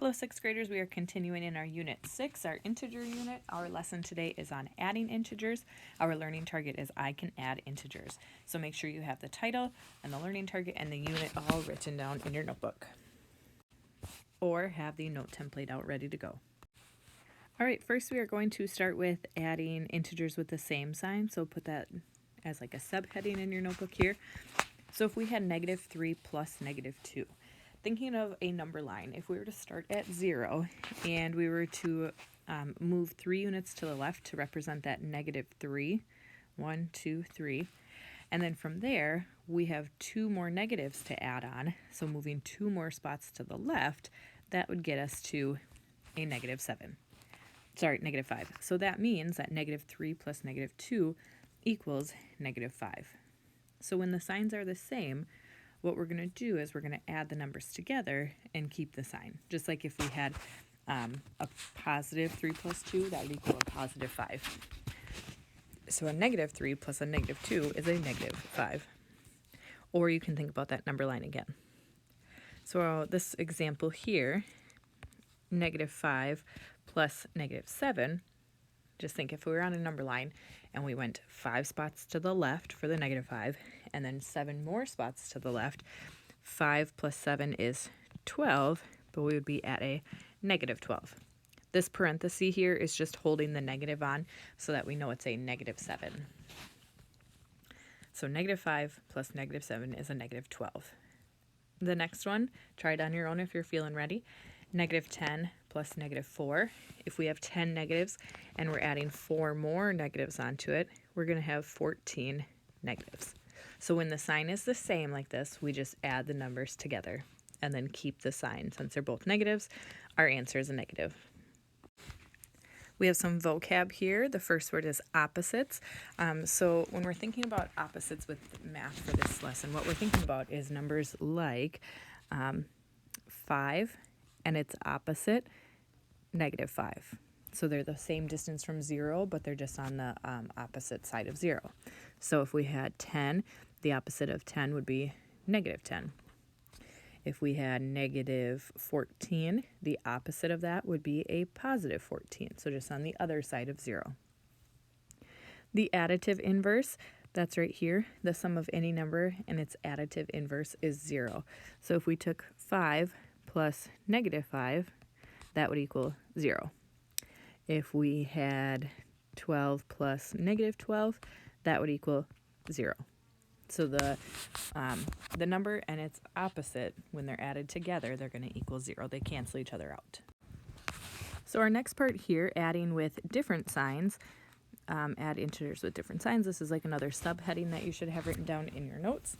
Hello, sixth graders. We are continuing in our Unit 6, our integer unit. Our lesson today is on adding integers. Our learning target is I can add integers. So make sure you have the title and the learning target and the unit all written down in your notebook. Or have the note template out ready to go. All right, first we are going to start with adding integers with the same sign. So put that as like a subheading in your notebook here. So if we had -3 plus -2, thinking of a number line, if we were to start at 0 and we were to move 3 units to the left to represent that -3, 1, 2, 3, and then from there we have 2 more negatives to add on, so moving 2 more spots to the left, that would get us to a -7. Sorry, -5. So that means that -3 plus -2 equals -5. So when the signs are the same, what we're going to do is we're going to add the numbers together and keep the sign. Just like if we had a +3 plus 2, that would equal a +5. So a -3 plus a -2 is a -5. Or you can think about that number line again. So this example here, -5 plus -7, just think if we were on a number line and we went 5 spots to the left for the -5 and then 7 more spots to the left, 5 plus 7 is 12, but we would be at a -12. This parenthesis here is just holding the negative on so that we know it's a -7. So -5 plus -7 is a -12. The next one, try it on your own if you're feeling ready. -10 plus -4. If we have 10 negatives and we're adding 4 more negatives onto it, we're going to have 14 negatives. So when the sign is the same like this, we just add the numbers together and then keep the sign. Since they're both negatives, our answer is a negative. We have some vocab here. The first word is opposites. So when we're thinking about opposites with math for this lesson, what we're thinking about is numbers like 5 and its opposite, -5. So they're the same distance from 0, but they're just on the opposite side of 0. So if we had 10, the opposite of 10 would be -10. If we had -14, the opposite of that would be a +14. So just on the other side of 0. The additive inverse, that's right here. The sum of any number and its additive inverse is 0. So if we took 5 plus -5, that would equal 0. If we had 12 plus -12, that would equal 0. So the number and its opposite, when they're added together, they're going to equal 0. They cancel each other out. So our next part here, adding with different signs, add integers with different signs. This is like another subheading that you should have written down in your notes.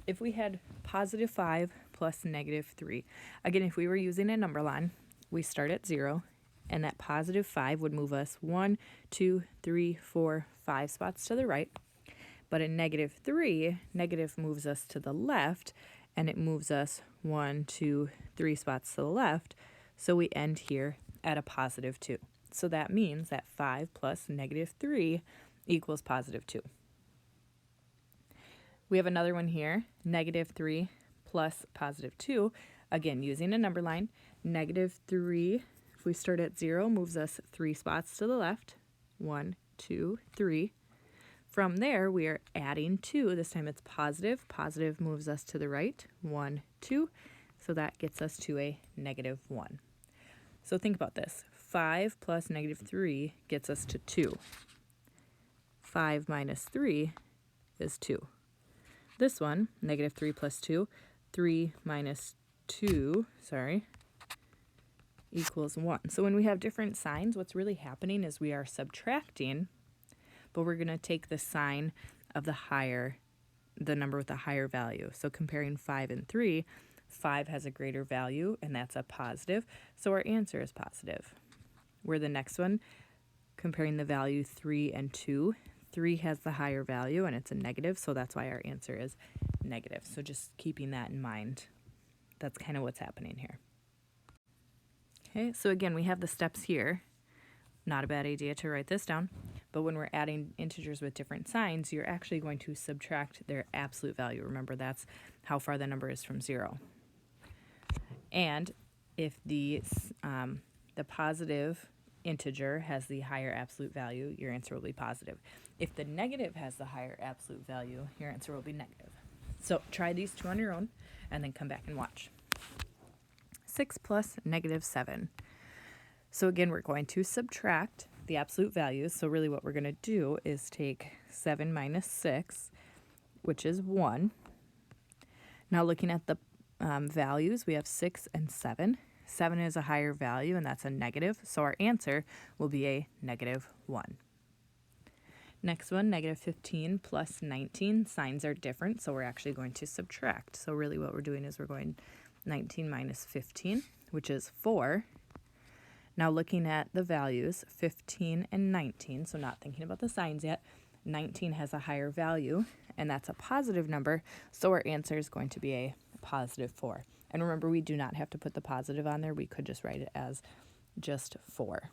If we had +5 plus -3, again, if we were using a number line, we start at 0, and that +5 would move us 1, 2, 3, 4, 5 spots to the right. But a -3, negative moves us to the left, and it moves us 1, 2, 3 spots to the left. So we end here at a +2. So that means that 5 plus -3 equals +2. We have another one here, -3 plus +2. Again, using a number line, -3, if we start at 0, moves us 3 spots to the left. 1, 2, 3. From there, we are adding 2. This time it's positive. Positive moves us to the right. 1, 2. So that gets us to a -1. So think about this. 5 plus -3 gets us to 2. 5 minus 3 is 2. This one, -3 plus 2, 3 minus 2, equals 1. So when we have different signs, what's really happening is we are subtracting, but we're going to take the sign of the number with the higher value. So comparing 5 and 3, 5 has a greater value, and that's a positive, so our answer is positive. Where the next one, comparing the value 3 and 2, 3 has the higher value, and it's a negative, so that's why our answer is negative. So just keeping that in mind, that's kind of what's happening here. Okay, so again, we have the steps here. Not a bad idea to write this down. But when we're adding integers with different signs, you're actually going to subtract their absolute value. Remember, that's how far the number is from 0. And If the positive integer has the higher absolute value, your answer will be positive. If the negative has the higher absolute value, your answer will be negative. So try these two on your own and then come back and watch. 6 plus negative 7. So again, we're going to subtract the absolute values. So really what we're going to do is take 7 minus 6, which is 1. Now looking at the values, we have 6 and 7. 7 is a higher value, and that's a negative, so our answer will be a negative 1. Next one, negative 15 plus 19. Signs are different, so we're actually going to subtract. So really what we're doing is we're going 19 minus 15, which is 4. Now looking at the values, 15 and 19, so not thinking about the signs yet, 19 has a higher value, and that's a positive number, so our answer is going to be a positive 4. And remember, we do not have to put the positive on there. We could just write it as just 4.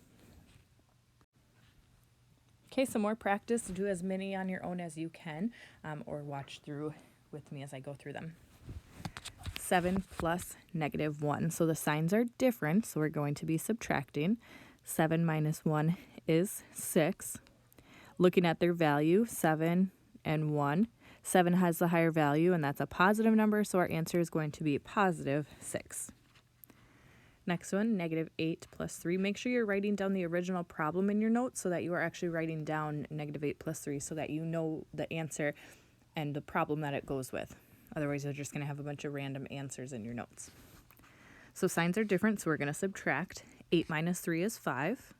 Okay, some more practice. Do as many on your own as you can, or watch through with me as I go through them. 7 plus negative 1. So the signs are different, so we're going to be subtracting. 7 minus 1 is 6. Looking at their value, 7 and 1. 7 has the higher value, and that's a positive number, so our answer is going to be positive 6. Next one, negative 8 plus 3. Make sure you're writing down the original problem in your notes so that you are actually writing down negative 8 plus 3 so that you know the answer and the problem that it goes with. Otherwise, you're just going to have a bunch of random answers in your notes. So signs are different, so we're going to subtract. 8 minus 3 is 5.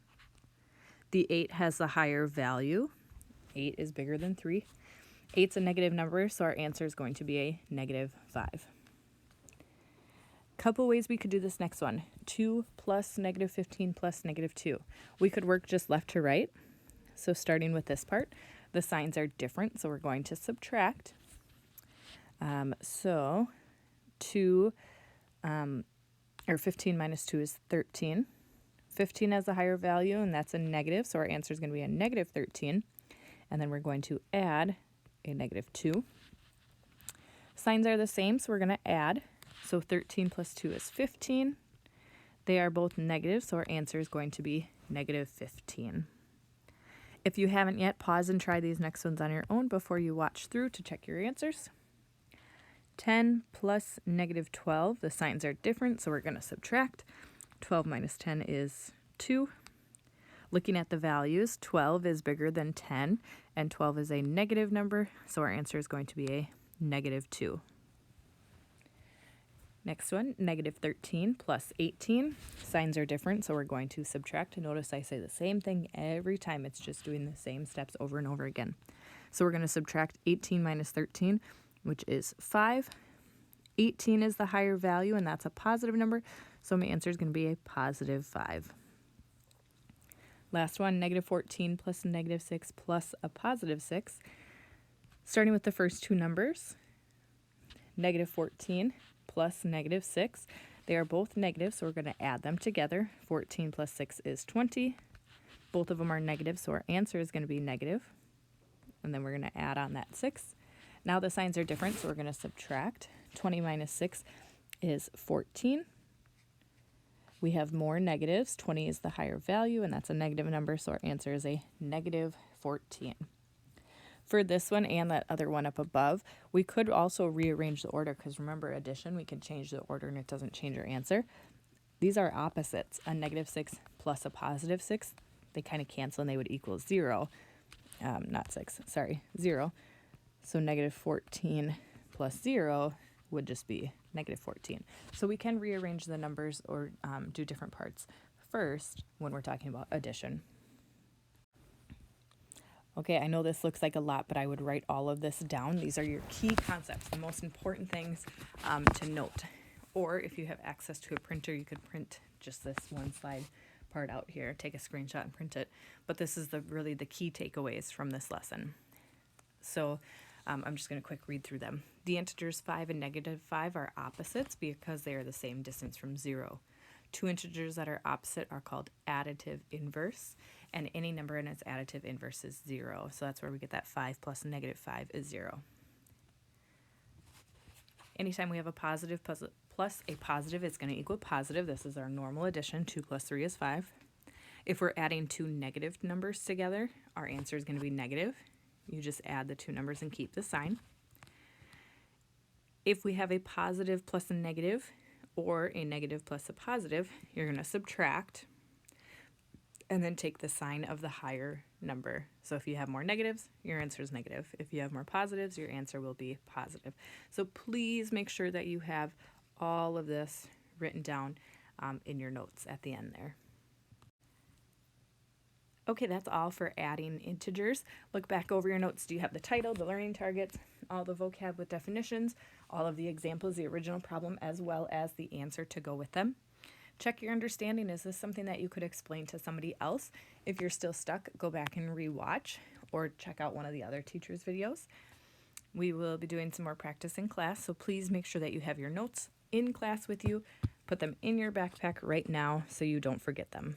The 8 has the higher value. 8 is bigger than 3. 8's a negative number, so our answer is going to be a negative 5. Couple ways we could do this next one. 2 plus negative 15 plus negative 2. We could work just left to right. So starting with this part, the signs are different, so we're going to subtract. So 15 minus 2 is 13. 15 has a higher value, and that's a negative, so our answer is going to be a negative 13. And then we're going to add a negative 2. Signs are the same, so we're going to add. So 13 plus 2 is 15. They are both negative, so our answer is going to be negative 15. If you haven't yet, pause and try these next ones on your own before you watch through to check your answers. 10 plus negative 12. The signs are different, so we're going to subtract. 12 minus 10 is 2. Looking at the values, 12 is bigger than 10, and 12 is a negative number, so our answer is going to be a negative 2. Next one, negative 13 plus 18. Signs are different, so we're going to subtract. Notice I say the same thing every time. It's just doing the same steps over and over again. So we're going to subtract 18 minus 13, which is 5. 18 is the higher value, and that's a positive number, so my answer is going to be a positive 5. Last one, negative 14 plus negative 6 plus a positive 6. Starting with the first two numbers, negative 14 plus negative 6. They are both negative, so we're going to add them together. 14 plus 6 is 20. Both of them are negative, so our answer is going to be negative. And then we're going to add on that 6. Now the signs are different, so we're going to subtract. 20 minus 6 is 14. We have more negatives. 20 is the higher value, and that's a negative number, so our answer is a negative 14. For this one and that other one up above, we could also rearrange the order because remember addition, we can change the order and it doesn't change our answer. These are opposites. A negative 6 plus a positive 6, they kind of cancel and they would equal 0. 0. So negative 14 plus 0 would just be negative 14. So we can rearrange the numbers or do different parts first when we're talking about addition. Okay, I know this looks like a lot, but I would write all of this down. These are your key concepts, the most important things to note. Or if you have access to a printer, you could print just this one slide part out here, take a screenshot and print it. But this is really the key takeaways from this lesson. So I'm just going to quick read through them. The integers 5 and negative 5 are opposites because they are the same distance from 0. Two integers that are opposite are called additive inverse, and any number in its additive inverse is 0. So that's where we get that 5 plus negative 5 is 0. Anytime we have a positive plus a positive is going to equal positive. This is our normal addition. 2 plus 3 is 5. If we're adding two negative numbers together, our answer is going to be negative. You just add the two numbers and keep the sign. If we have a positive plus a negative, or a negative plus a positive, you're going to subtract and then take the sign of the higher number. So if you have more negatives, your answer is negative. If you have more positives, your answer will be positive. So please make sure that you have all of this written down in your notes at the end there. Okay, that's all for adding integers. Look back over your notes. Do you have the title, the learning targets, all the vocab with definitions, all of the examples, the original problem, as well as the answer to go with them? Check your understanding. Is this something that you could explain to somebody else? If you're still stuck, go back and rewatch or check out one of the other teachers' videos. We will be doing some more practice in class, so please make sure that you have your notes in class with you. Put them in your backpack right now so you don't forget them.